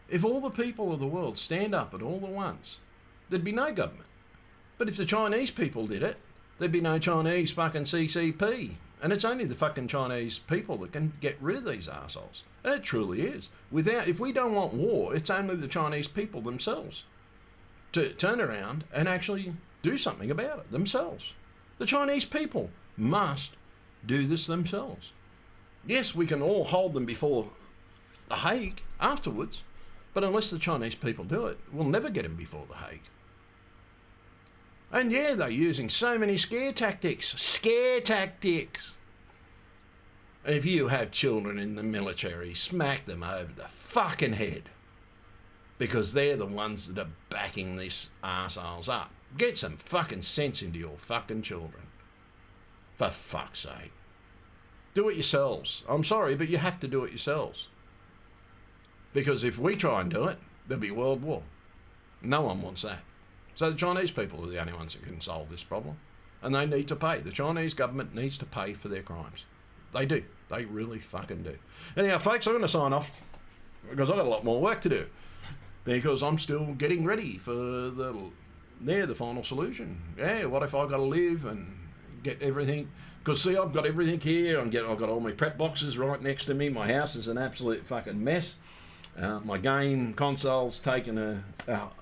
[SPEAKER 1] If all the people of the world stand up at all at once, there'd be no government. But if the Chinese people did it, there'd be no Chinese fucking CCP. And it's only the fucking Chinese people that can get rid of these assholes. And it truly is. If we don't want war, it's only the Chinese people themselves to turn around and actually do something about it themselves. The Chinese people must do this themselves. Yes, we can all hold them before The Hague afterwards, but unless the Chinese people do it, we'll never get them before The Hague. And yeah, they're using so many scare tactics. Scare tactics! And if you have children in the military, smack them over the fucking head. Because they're the ones that are backing these arseholes up. Get some fucking sense into your fucking children. For fuck's sake. Do it yourselves. I'm sorry, but you have to do it yourselves. Because if we try and do it, there'll be world war. No one wants that. So the Chinese people are the only ones that can solve this problem. And they need to pay. The Chinese government needs to pay for their crimes. They do. They really fucking do. Anyhow, folks, I'm going to sign off because I've got a lot more work to do. Because I'm still getting ready for the final solution. Yeah, what if I've got to live and get everything? Because, see, I've got everything here. I've got all my prep boxes right next to me. My house is an absolute fucking mess. My game console's taken a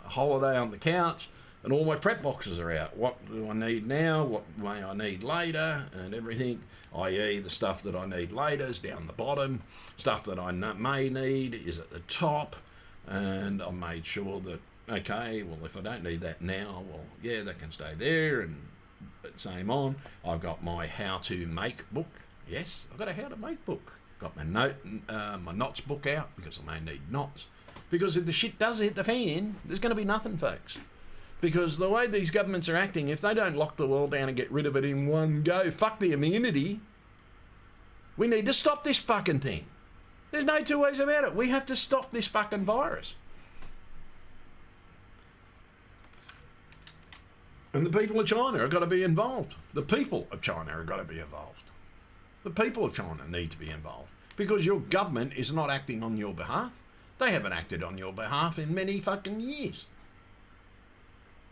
[SPEAKER 1] holiday on the couch. And all my prep boxes are out. What do I need now? What may I need later? And everything, i.e. the stuff that I need later is down the bottom. Stuff that I may need is at the top. And I made sure that, okay, well, if I don't need that now, well, yeah, that can stay there. And same on. I've got my how to make book. Yes, I've got a how to make book. Got my knots book out because I may need knots. Because if the shit does hit the fan, there's going to be nothing, folks. Because the way these governments are acting, if they don't lock the world down and get rid of it in one go, fuck the immunity, we need to stop this fucking thing. There's no two ways about it. We have to stop this fucking virus. And the people of China have got to be involved. The people of China have got to be involved. The people of China need to be involved. Because your government is not acting on your behalf. They haven't acted on your behalf in many fucking years.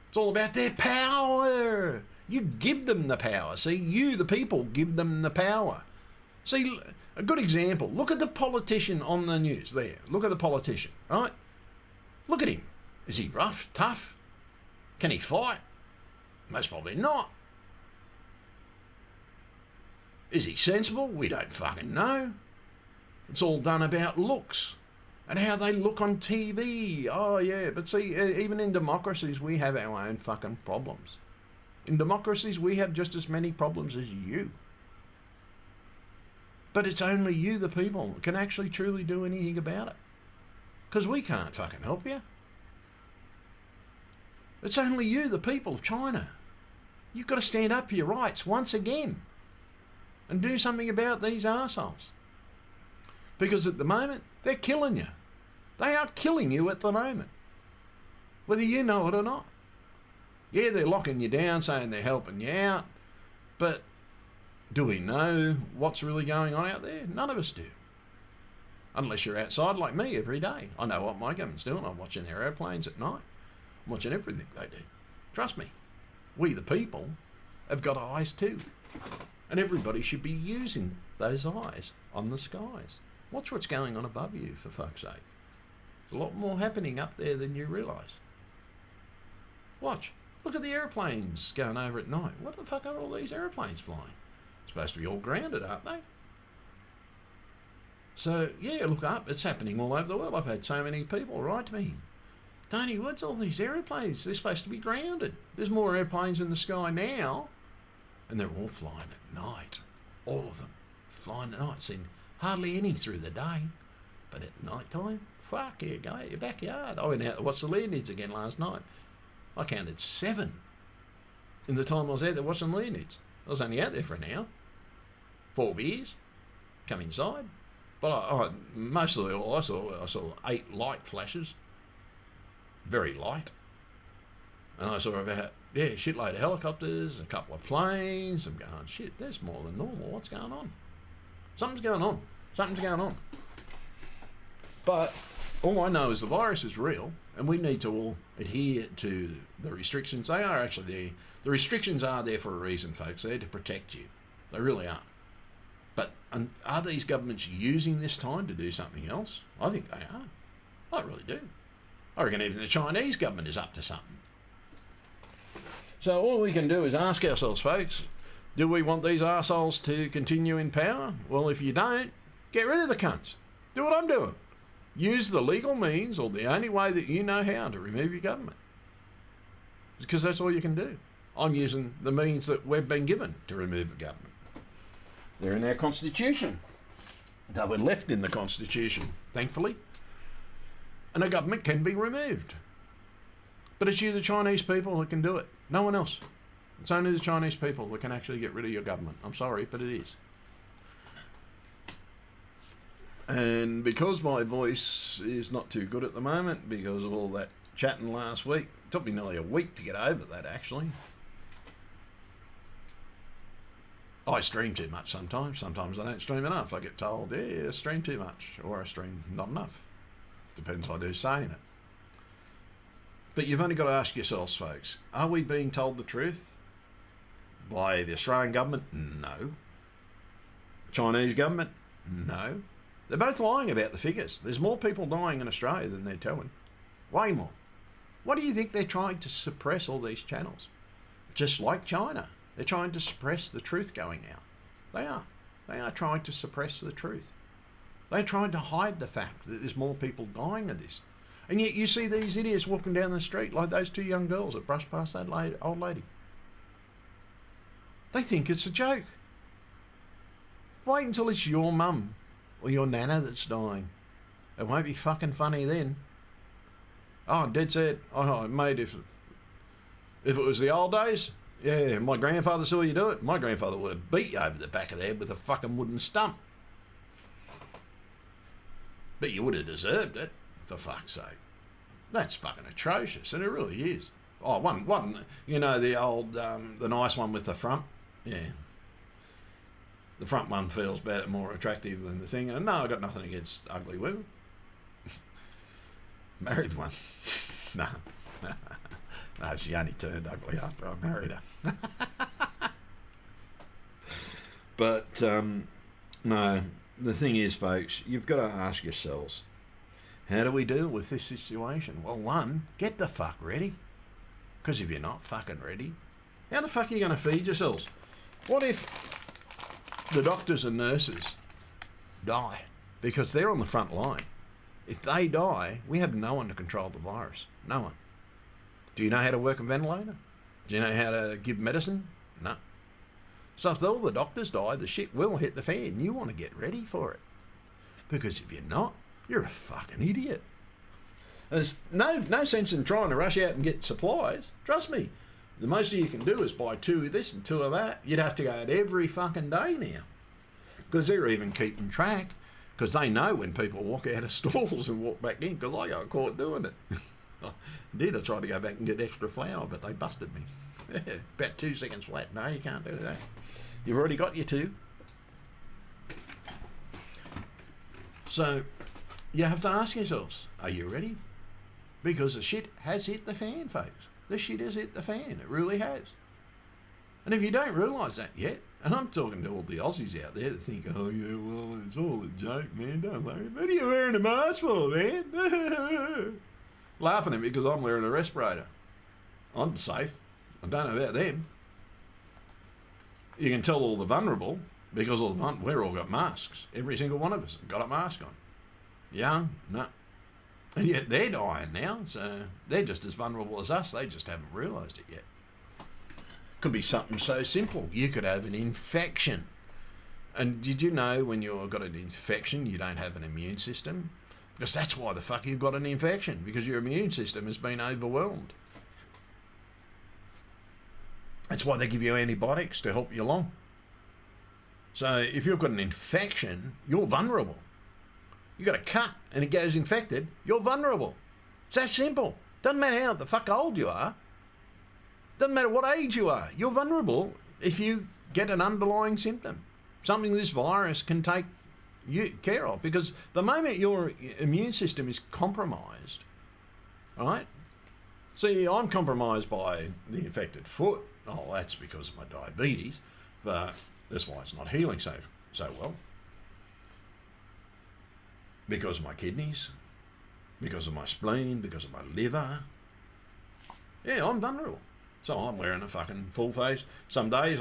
[SPEAKER 1] It's all about their power. You give them the power. See, you, the people, give them the power. See, a good example. Look at the politician on the news there. Look at the politician, right? Look at him. Is he rough, tough? Can he fight? Most probably not. Is he sensible? We don't fucking know. It's all done about looks. And how they look on TV. Oh, yeah. But see, even in democracies, we have our own fucking problems. In democracies, we have just as many problems as you. But it's only you, the people, that can actually truly do anything about it. Because we can't fucking help you. It's only you, the people of China. You've got to stand up for your rights once again. And do something about these arseholes. Because at the moment, they're killing you. They are killing you at the moment. Whether you know it or not. Yeah, they're locking you down, saying they're helping you out. But do we know what's really going on out there? None of us do. Unless you're outside like me every day. I know what my government's doing. I'm watching their airplanes at night. I'm watching everything they do. Trust me. We, the people, have got eyes too. And everybody should be using those eyes on the skies. Watch what's going on above you, for fuck's sake. There's a lot more happening up there than you realise. Watch. Look at the airplanes going over at night. What the fuck are all these airplanes flying? Supposed to be all grounded, aren't they? So, yeah, look up. It's happening all over the world. I've had so many people write to me. Tony, what's all these airplanes? They're supposed to be grounded. There's more airplanes in the sky now. And they're all flying at night. All of them. Flying at night. Seen hardly any through the day. But at night time, fuck, you go out your backyard. I went out to watch the Leonids again last night. I counted 7 in the time I was out there watching Leonids. I was only out there for an hour. 4 beers. Come inside. But most of all I saw 8 light flashes. Very light. And I saw about, a shitload of helicopters, a couple of planes. I'm going, shit, there's more than normal. What's going on? Something's going on. Something's going on. But all I know is the virus is real, and we need to all adhere to the restrictions. They are actually there. The restrictions are there for a reason, folks. They're to protect you. They really are. But are these governments using this time to do something else? I think they are. I really do. I reckon even the Chinese government is up to something. So all we can do is ask ourselves, folks, do we want these arseholes to continue in power? Well, if you don't, get rid of the cunts. Do what I'm doing. Use the legal means, or the only way that you know how, to remove your government. Because that's all you can do. I'm using the means that we've been given to remove the government. They're in our constitution. They were left in the constitution, thankfully. And a government can be removed. But it's you, the Chinese people, that can do it. No one else. It's only the Chinese people that can actually get rid of your government. I'm sorry, but it is. And because my voice is not too good at the moment, because of all that chatting last week, it took me nearly a week to get over that, actually. I stream too much sometimes. Sometimes I don't stream enough. I get told, yeah, I stream too much, or I stream not enough. Depends I do saying it. But you've only got to ask yourselves, folks, are we being told the truth? By the Australian government? No. Chinese government? No. They're both lying about the figures. There's more people dying in Australia than they're telling. Way more. What do you think they're trying to suppress all these channels? Just like China. They're trying to suppress the truth going out. They are. They are trying to suppress the truth. They're trying to hide the fact that there's more people dying of this. And yet you see these idiots walking down the street like those two young girls that brushed past that old lady. They think it's a joke. Wait until it's your mum or your nana that's dying. It won't be fucking funny then. Oh, dead set. Oh, mate, if it was the old days, yeah, my grandfather saw you do it. My grandfather would have beat you over the back of the head with a fucking wooden stump. But you would have deserved it, for fuck's sake. That's fucking atrocious, and it really is. Oh, one, you know, the old, the nice one with the front? Yeah. The front one feels better, more attractive than the thing. And no, I've got nothing against ugly women. Married one. No. No, she only turned ugly after I married her. But, no, the thing is, folks, you've got to ask yourselves, how do we deal with this situation? Well, one, get the fuck ready. Because if you're not fucking ready, how the fuck are you going to feed yourselves? What if the doctors and nurses die? Because they're on the front line. If they die, we have no one to control the virus. No one. Do you know how to work a ventilator? Do you know how to give medicine? No. So if all the doctors die, the shit will hit the fan. You want to get ready for it. Because if you're not, you're a fucking idiot. There's no sense in trying to rush out and get supplies. Trust me. The most you can do is buy 2 of this and 2 of that. You'd have to go out every fucking day now. Because they're even keeping track. Because they know when people walk out of stalls and walk back in. Because I got caught doing it. I did. I tried to go back and get extra flour, but they busted me. About 2 seconds flat. No, you can't do that. You've already got your 2. So, you have to ask yourselves, are you ready? Because the shit has hit the fan, folks. The shit has hit the fan. It really has. And if you don't realise that yet, and I'm talking to all the Aussies out there that think, oh yeah, well, it's all a joke, man, don't worry. What are you wearing a mask for, man? Laughing at me because I'm wearing a respirator. I'm safe. I don't know about them. You can tell all the vulnerable because we're all got masks. Every single one of us got a mask on. Young? No. And yet they're dying now, so they're just as vulnerable as us. They just haven't realised it yet. Could be something so simple. You could have an infection. And did you know when you've got an infection, you don't have an immune system? Because that's why the fuck you've got an infection, because your immune system has been overwhelmed. That's why they give you antibiotics to help you along. So if you've got an infection, you're vulnerable. You got a cut and it goes infected, you're vulnerable. It's that simple. Doesn't matter how the fuck old you are. Doesn't matter what age you are. You're vulnerable if you get an underlying symptom. Something this virus can take you care of. Because the moment your immune system is compromised, right? See, I'm compromised by the infected foot. Oh, that's because of my diabetes. But that's why it's not healing so so well. Because of my kidneys, because of my spleen, because of my liver. Yeah, I'm vulnerable. So I'm wearing a fucking full face. Some days,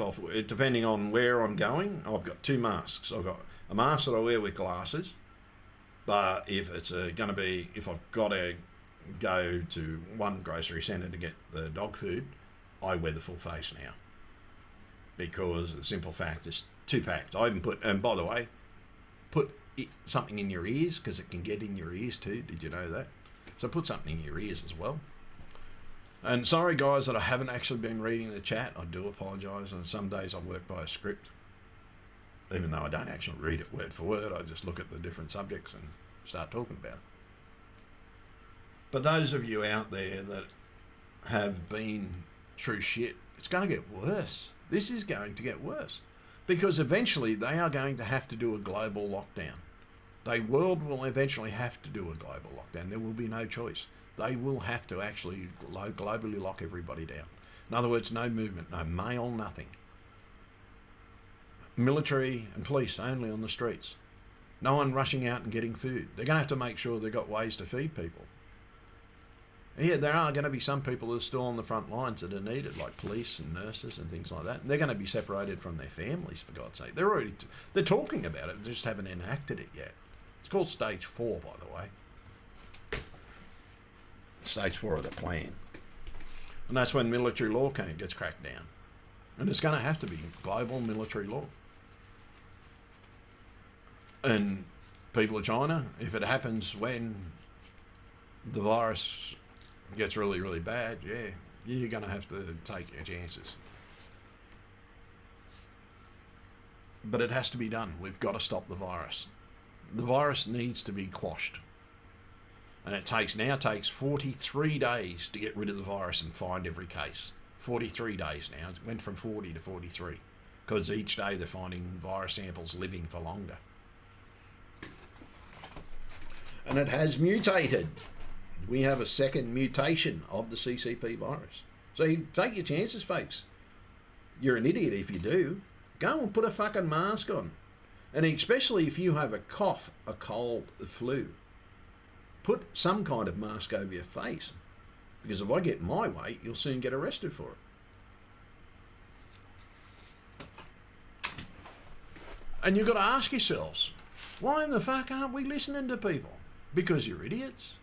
[SPEAKER 1] depending on where I'm going, I've got 2 masks. I've got a mask that I wear with glasses, but if it's going to be, if I've got to go to one grocery centre to get the dog food, I wear the full face now. Because the simple fact is 2 facts. I even put, and by the way, put something in your ears, because it can get in your ears too. Did you know that? So put something in your ears as well. And sorry guys that I haven't actually been reading the chat. I do apologise. And some days I work by a script. Even though I don't actually read it word for word, I just look at the different subjects and start talking about it. But those of you out there that have been through shit, it's going to get worse. This is going to get worse. Because eventually they are going to have to do a global lockdown. The world will eventually have to do a global lockdown. There will be no choice. They will have to actually globally lock everybody down. In other words, no movement, no mail, nothing. Military and police only on the streets. No one rushing out and getting food. They're going to have to make sure they've got ways to feed people. Yeah, there are going to be some people that are still on the front lines that are needed, like police and nurses and things like that. And they're going to be separated from their families, for God's sake. They're talking about it, they just haven't enacted it yet. It's called Stage 4, by the way. Stage 4 of the plan. And that's when military law gets cracked down. And it's going to have to be global military law. And people of China, if it happens when the virus gets really, really bad, yeah, you're going to have to take your chances. But it has to be done. We've got to stop the virus. The virus needs to be quashed. And it takes 43 days to get rid of the virus and find every case. 43 days now. It went from 40 to 43. Because each day they're finding virus samples living for longer. And it has mutated. We have a second mutation of the CCP virus. So you take your chances, folks. You're an idiot if you do. Go and put a fucking mask on. And especially if you have a cough, a cold, a flu. Put some kind of mask over your face. Because if I get my weight, you'll soon get arrested for it. And you've got to ask yourselves, why in the fuck aren't we listening to people? Because you're idiots.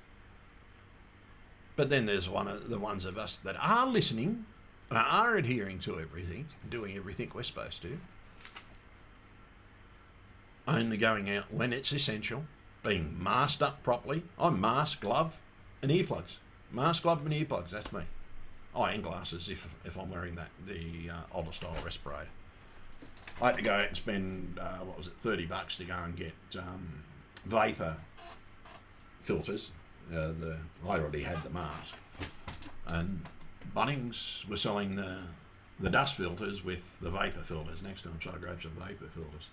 [SPEAKER 1] But then there's the ones of us that are listening and are adhering to everything, doing everything we're supposed to. Only going out when it's essential. Being masked up properly. I'm mask, glove, and earplugs. Mask, glove, and earplugs. That's me. Oh, and glasses if I'm wearing the older style respirator. I had to go out and spend $30 to go and get vapor filters. I already had the mask, and Bunnings were selling the dust filters with the vapor filters next to them. So I grabbed some vapor filters.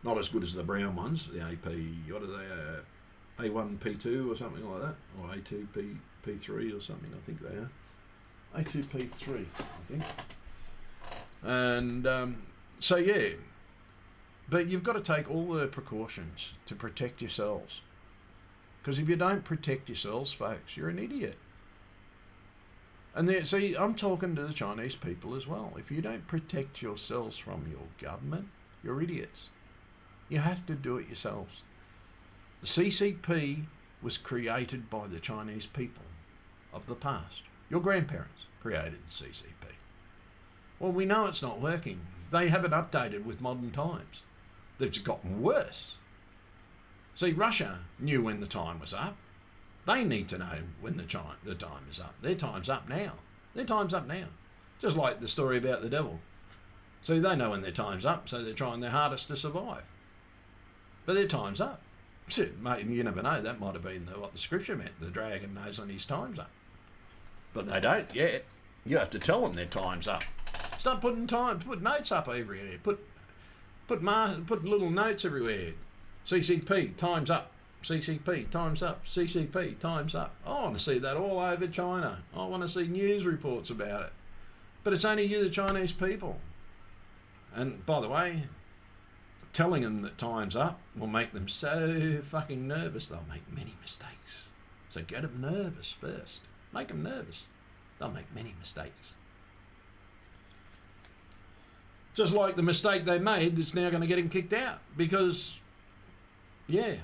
[SPEAKER 1] Not as good as the brown ones, the AP, what are they, A1 P2 or something like that, or A2 P3 or something, I think they are. A2 P3, I think. And so yeah, but you've got to take all the precautions to protect yourselves. Because if you don't protect yourselves, folks, you're an idiot. And see, I'm talking to the Chinese people as well. If you don't protect yourselves from your government, you're idiots. You have to do it yourselves. The CCP was created by the Chinese people of the past. Your grandparents created the CCP. Well, we know it's not working. They haven't updated with modern times. They've gotten worse. See, Russia knew when the time was up. They need to know when the time is up. Their time's up now. Their time's up now. Just like the story about the devil. See, they know when their time's up, so they're trying their hardest to survive. But their time's up. Mate, you never know. That might have been what the scripture meant. The dragon knows when his time's up. But they don't yet. You have to tell them their time's up. Start put notes up everywhere. Put little notes everywhere. CCP, time's up. CCP, time's up. CCP, time's up. I want to see that all over China. I want to see news reports about it. But it's only you, the Chinese people. And by the way, telling them that time's up will make them so fucking nervous they'll make many mistakes. So get them nervous first. Make them nervous. They'll make many mistakes. Just like the mistake they made that's now going to get him kicked out. Because, yeah,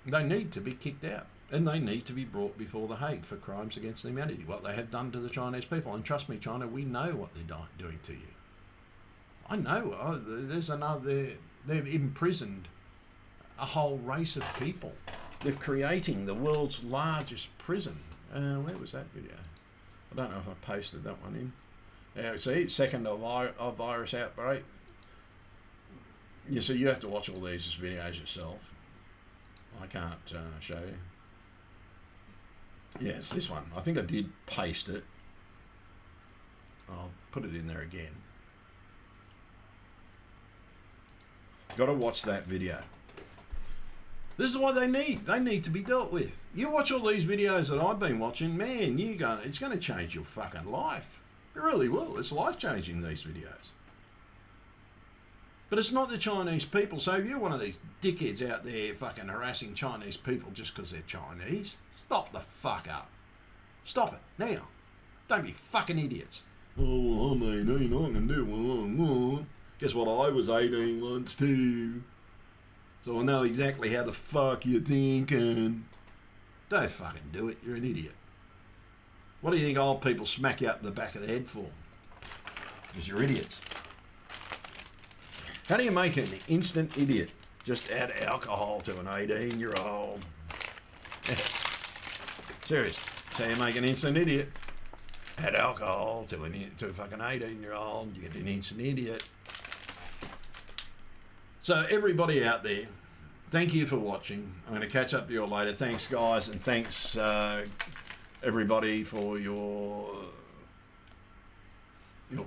[SPEAKER 1] they need to be kicked out. And they need to be brought before the Hague for crimes against humanity. What they have done to the Chinese people. And trust me, China, we know what they're doing to you. I know. There's another. They've imprisoned a whole race of people. They're creating the world's largest prison. Where was that video? I don't know if I posted that one in. Yeah, see, second of virus outbreak. Yeah, so you have to watch all these videos yourself. I can't show you. Yeah, it's this one. I think I did paste it. I'll put it in there again. Got to watch that video. This is what they need. They need to be dealt with. You watch all these videos that I've been watching, man, it's going to change your fucking life. It really will. It's life-changing, these videos. But it's not the Chinese people. So if you're one of these dickheads out there fucking harassing Chinese people just because they're Chinese, stop the fuck up. Stop it, now. Don't be fucking idiots. Oh, I'm 18, I can do what I want. Guess what, I was 18 once too. So I know exactly how the fuck you're thinking. Don't fucking do it, you're an idiot. What do you think old people smack you up the back of the head for? Because you're idiots. How do you make an instant idiot? Just add alcohol to an 18-year-old. Serious. So you make an instant idiot. Add alcohol to a fucking 18-year-old. You get an instant idiot. So everybody out there, thank you for watching. I'm going to catch up to you all later. Thanks, guys, and thanks everybody for your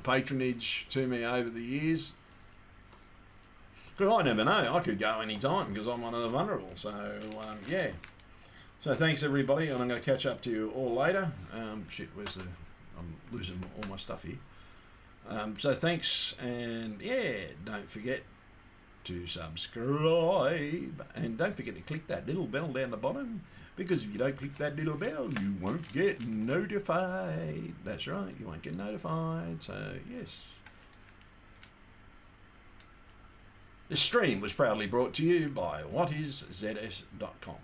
[SPEAKER 1] patronage to me over the years. Because I never know, I could go any time because I'm one of the vulnerable. So yeah. So thanks everybody, and I'm going to catch up to you all later. I'm losing all my stuff here. So thanks, and yeah, don't forget to subscribe, and don't forget to click that little bell down the bottom, because if you don't click that little bell, you won't get notified. That's right, you won't get notified. So yes. This stream was proudly brought to you by whatiszs.com.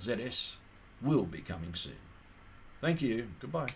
[SPEAKER 1] ZS will be coming soon. Thank you. Goodbye.